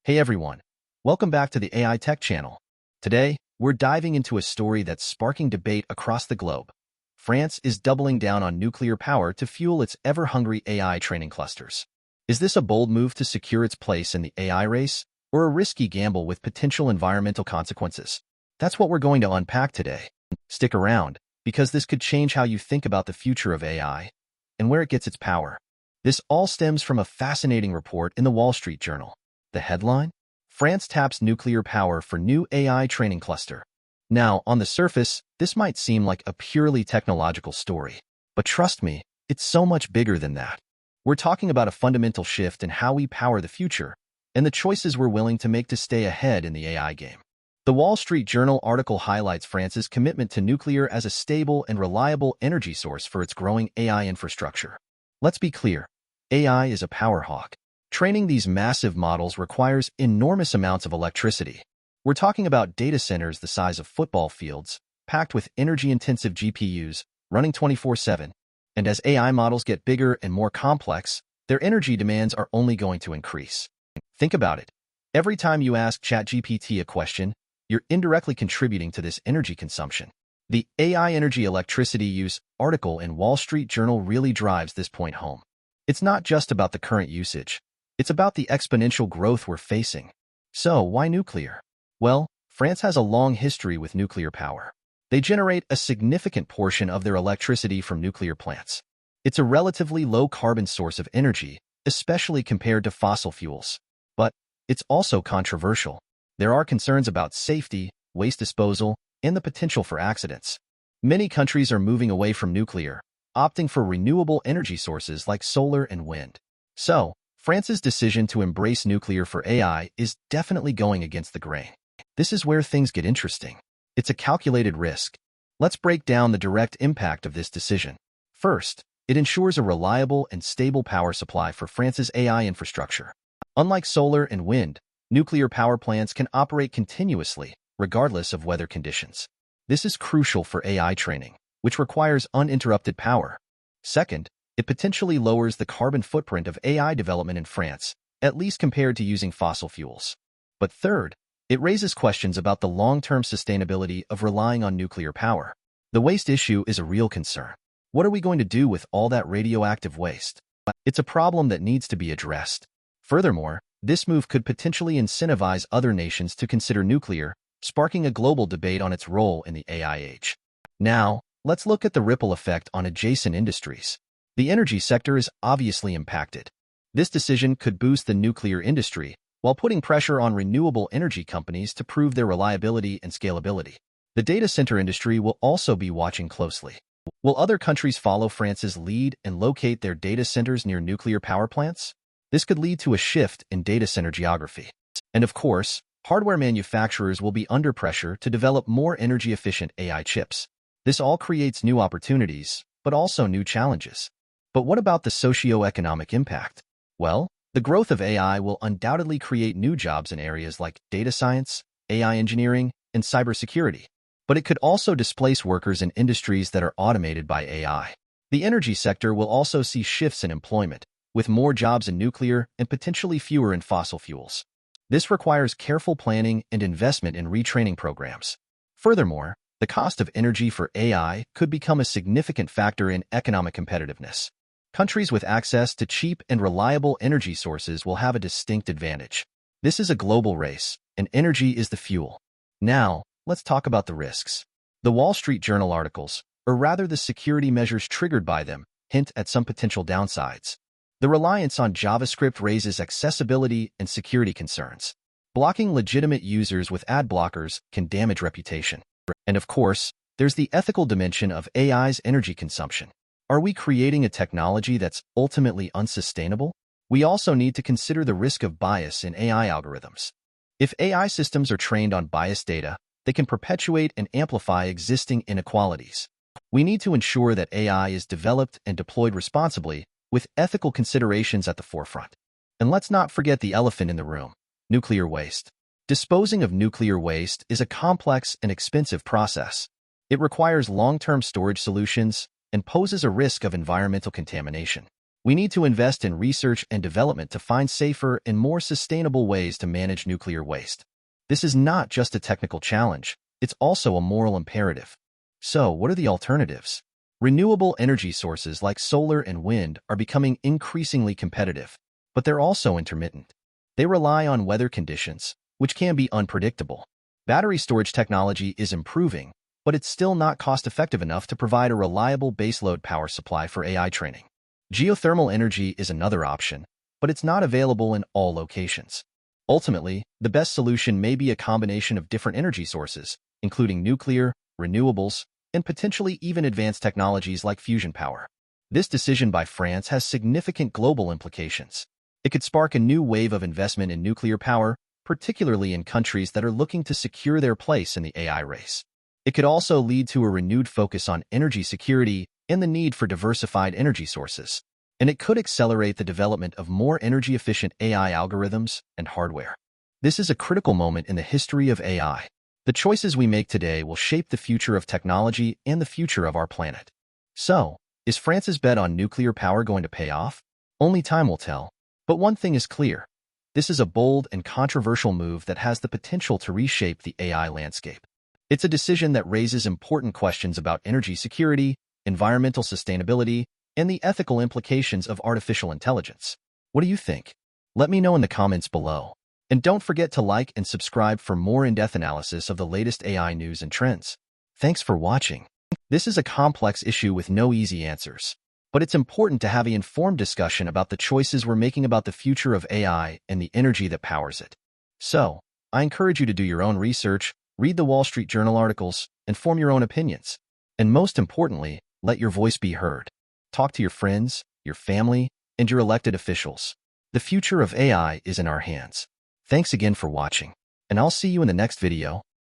Hey everyone, welcome back to the AI Tech channel. Today, we're diving into a story that's sparking debate across the globe. France is doubling down on nuclear power to fuel its ever-hungry AI training clusters. Is this a bold move to secure its place in the AI race, or a risky gamble with potential environmental consequences? That's what we're going to unpack today. Stick around, because this could change how you think about the future of AI and where it gets its power. This all stems from a fascinating report in the Wall Street Journal. The headline? France taps nuclear power for new AI training cluster. Now, on the surface, this might seem like a purely technological story. But trust me, it's so much bigger than that. We're talking about a fundamental shift in how we power the future and the choices we're willing to make to stay ahead in the AI game. The Wall Street Journal article highlights France's commitment to nuclear as a stable and reliable energy source for its growing AI infrastructure. Let's be clear, AI is a power hawk. Training these massive models requires enormous amounts of electricity. We're talking about data centers the size of football fields, packed with energy-intensive GPUs, running 24/7. And as AI models get bigger and more complex, their energy demands are only going to increase. Think about it. Every time you ask ChatGPT a question, you're indirectly contributing to this energy consumption. The AI Energy Electricity Use article in Wall Street Journal really drives this point home. It's not just about the current usage. It's about the exponential growth we're facing. So, why nuclear? Well, France has a long history with nuclear power. They generate a significant portion of their electricity from nuclear plants. It's a relatively low-carbon source of energy, especially compared to fossil fuels. But it's also controversial. There are concerns about safety, waste disposal, and the potential for accidents. Many countries are moving away from nuclear, opting for renewable energy sources like solar and wind. So, France's decision to embrace nuclear for AI is definitely going against the grain. This is where things get interesting. It's a calculated risk. Let's break down the direct impact of this decision. First, it ensures a reliable and stable power supply for France's AI infrastructure. Unlike solar and wind, nuclear power plants can operate continuously, regardless of weather conditions. This is crucial for AI training, which requires uninterrupted power. Second, it potentially lowers the carbon footprint of AI development in France, at least compared to using fossil fuels. But third, it raises questions about the long-term sustainability of relying on nuclear power. The waste issue is a real concern. What are we going to do with all that radioactive waste? It's a problem that needs to be addressed. Furthermore, this move could potentially incentivize other nations to consider nuclear, sparking a global debate on its role in the AI age. Now, let's look at the ripple effect on adjacent industries. The energy sector is obviously impacted. This decision could boost the nuclear industry while putting pressure on renewable energy companies to prove their reliability and scalability. The data center industry will also be watching closely. Will other countries follow France's lead and locate their data centers near nuclear power plants? This could lead to a shift in data center geography. And of course, hardware manufacturers will be under pressure to develop more energy-efficient AI chips. This all creates new opportunities, but also new challenges. But what about the socio-economic impact? Well, the growth of AI will undoubtedly create new jobs in areas like data science, AI engineering, and cybersecurity. But it could also displace workers in industries that are automated by AI. The energy sector will also see shifts in employment, with more jobs in nuclear and potentially fewer in fossil fuels. This requires careful planning and investment in retraining programs. Furthermore, the cost of energy for AI could become a significant factor in economic competitiveness. Countries with access to cheap and reliable energy sources will have a distinct advantage. This is a global race, and energy is the fuel. Now, let's talk about the risks. The Wall Street Journal articles, or rather the security measures triggered by them, hint at some potential downsides. The reliance on JavaScript raises accessibility and security concerns. Blocking legitimate users with ad blockers can damage reputation. And of course, there's the ethical dimension of AI's energy consumption. Are we creating a technology that's ultimately unsustainable? We also need to consider the risk of bias in AI algorithms. If AI systems are trained on biased data, they can perpetuate and amplify existing inequalities. We need to ensure that AI is developed and deployed responsibly, with ethical considerations at the forefront. And let's not forget the elephant in the room: nuclear waste. Disposing of nuclear waste is a complex and expensive process. It requires long-term storage solutions and poses a risk of environmental contamination. We need to invest in research and development to find safer and more sustainable ways to manage nuclear waste. This is not just a technical challenge, it's also a moral imperative. So, what are the alternatives? Renewable energy sources like solar and wind are becoming increasingly competitive, but they're also intermittent. They rely on weather conditions, which can be unpredictable. Battery storage technology is improving, but it's still not cost-effective enough to provide a reliable baseload power supply for AI training. Geothermal energy is another option, but it's not available in all locations. Ultimately, the best solution may be a combination of different energy sources, including nuclear, renewables, and potentially even advanced technologies like fusion power. This decision by France has significant global implications. It could spark a new wave of investment in nuclear power, particularly in countries that are looking to secure their place in the AI race. It could also lead to a renewed focus on energy security and the need for diversified energy sources. And it could accelerate the development of more energy-efficient AI algorithms and hardware. This is a critical moment in the history of AI. The choices we make today will shape the future of technology and the future of our planet. So, is France's bet on nuclear power going to pay off? Only time will tell. But one thing is clear. This is a bold and controversial move that has the potential to reshape the AI landscape. It's a decision that raises important questions about energy security, environmental sustainability, and the ethical implications of artificial intelligence. What do you think? Let me know in the comments below. And don't forget to like and subscribe for more in-depth analysis of the latest AI news and trends. Thanks for watching. This is a complex issue with no easy answers. But it's important to have an informed discussion about the choices we're making about the future of AI and the energy that powers it. So, I encourage you to do your own research, read the Wall Street Journal articles, and form your own opinions. And most importantly, let your voice be heard. Talk to your friends, your family, and your elected officials. The future of AI is in our hands. Thanks again for watching, and I'll see you in the next video.